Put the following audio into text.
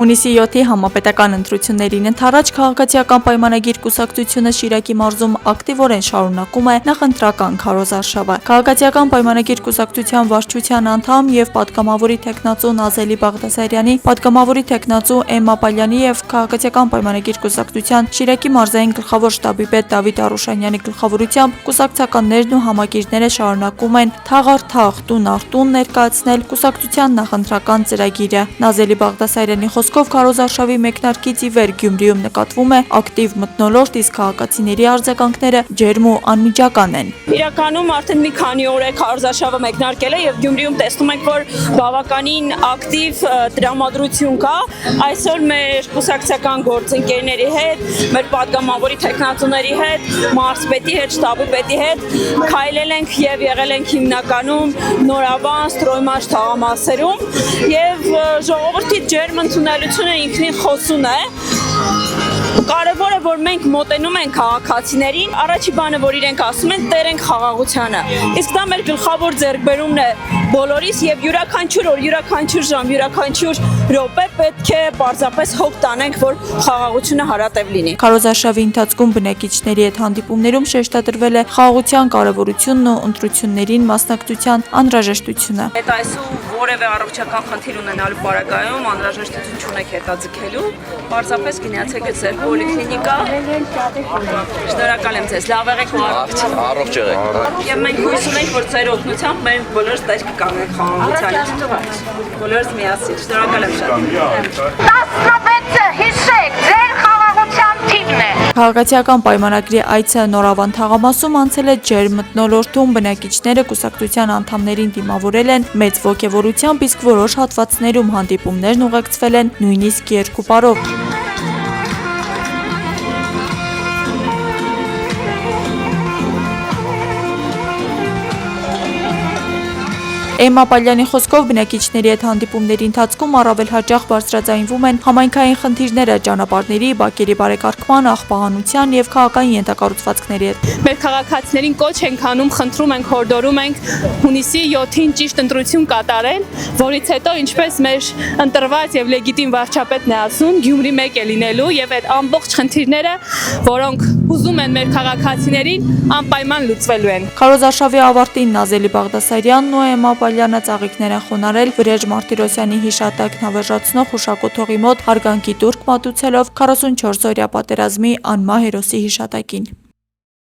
Հունիսի 7-ի համապետական ընտրություններին ընդառաջ քաղաքացիական պայմանագիր կուսակցությունը Շիրակի մարզում ակտիվորեն շարունակում է նախընտրական քարոզարշավը։ Քաղաքացիական պայմանագիր կուսակցության վարչության անդամ եւ պատգամավորի տեխնացու Նազելի Բաղդասարյանի, պատգամավորի տեխնացու Էմմա Պալյանի եւ քաղաքացիական պայմանագիր կուսակցության Շիրակի մարզային գլխավոր շտաբի պետ Դավիթ Արուշանյանի գլխավորությամբ կուսակցականներն ու համակիրները շարունակում են թաղ առ թաղ, տուն առ տուն ներկայացնել կուսակցության նախընտրական ծրագիրը։ Նազելի Բաղդասարյանի խոսքով քարոզարշավի մեկնարկից ի վեր Գյումրիում նկատվում է ակտիվ մթնոլորտ, իսկ քաղաքացիների արձագանքները ջերմ ու անմիջական են։ Իրականում արդեն մի քանի օր է քարոզարշավը մեկնարկել է եւ Գյումրիում տեսնում ենք, որ բավականին ակտիվ տրամադրություն կա։ Այսօր մեր կուսակցական գործընկերների հետ, մեր պատգամավորի տեխնացուների հետ, մարզպետի հետ, շտաբի պետի հետ քայլել ենք եւ եղել ենք հիմնականում Նորավան, Ստրոյմաշ թաղամասերում եւ ժողովրդի ջերմ ընդունելությունը ինքնին խոսուն է։ Կարևոր է, որ մենք մոտենում ենք քաղաքացիներին, առաջի բանը, որ իրենք ասում են, տերենք խաղաղությանը։ Իսկ դա մեր գլխավոր ձեռքբերումն է բոլորիս եւ յուրաքանչյուր օր, յուրաքանչյուր ժամ, յուրաքանչյուր րոպե պետք է պարզապես հոգ տանենք, որ խաղաղությունը հարատև լինի։ Քարոզարշավի ընթացքում բնակիչների հետ հանդիպումներում շեշտադրվել է խաղաղության կարևորությունն ու ընտրություններին մասնակցության անհրաժեշտությունը։ Այդ այսօր որևէ առողջական խնդիր ունենալու պարագայում անհրաժեշտություն չունեք հետաձգելու, պարզապես գնացեք ձեր պոլիկլինիկա։ Շնորհակալ եմ ձեզ, լավ եղեք ու առողջ եղեք։ Եվ մենք հույս ունենք, որ ձեր օգնությամբ մենք բոլորս տեղ կկանենք խաղաղության։ Բոլորս միասին։ Շնորհակալ եմ շատ։ 16-ը հիշեք, ձեր խաղաղության թիվն է։ Քաղաքացիական պայմանագրի այցը Նորավան թաղամասում անցել է ջերմ մթնոլորտում, բնակիչները կուսակցության անդամներին դիմավորել են մեծ ոգևորությամբ, իսկ որոշ հատվածներում հանդիպումներն ուղեկցվել են նույնիսկ 2 պարով։ Էմմա Պալյանի խոսքով բնակիչների հետ հանդիպումների ընթացքում առավել հաճախ բարձրաձայնվում են համայնքային խնդիրները, ճանապարհների, բակերի բարեկարգման, աղբահանության եւ քաղաքային ենթակառուցվածքների հետ։ Մեր քաղաքացիներին կոչ ենք անում, խնդրում ենք, հորդորում ենք հունիսի 7-ին ճիշտ ընտրություն կատարել, որից հետո ինչպես մեր ընտրված եւ լեգիտիմ վարչապետն է ասում, Գյումրի մեկ է լինելու եւ այդ ամբողջ խնդիրները, որոնք ուզում են մեր քաղաքացիներին, անպայման լուծվելու են։ Քարոզարշավի ավարտին Նազելի Բաղդասարյանն ու Էմմա Պալյանը ծաղիկներ են խոնարհել Վրեժ Մարտիրոսյանի հիշատակն հավերժացնող հուշակոթողի մոտ հարգանքի տուրք մատուցելով 44-օրյա պատերազմի անմահ հերոսի հիշատակին։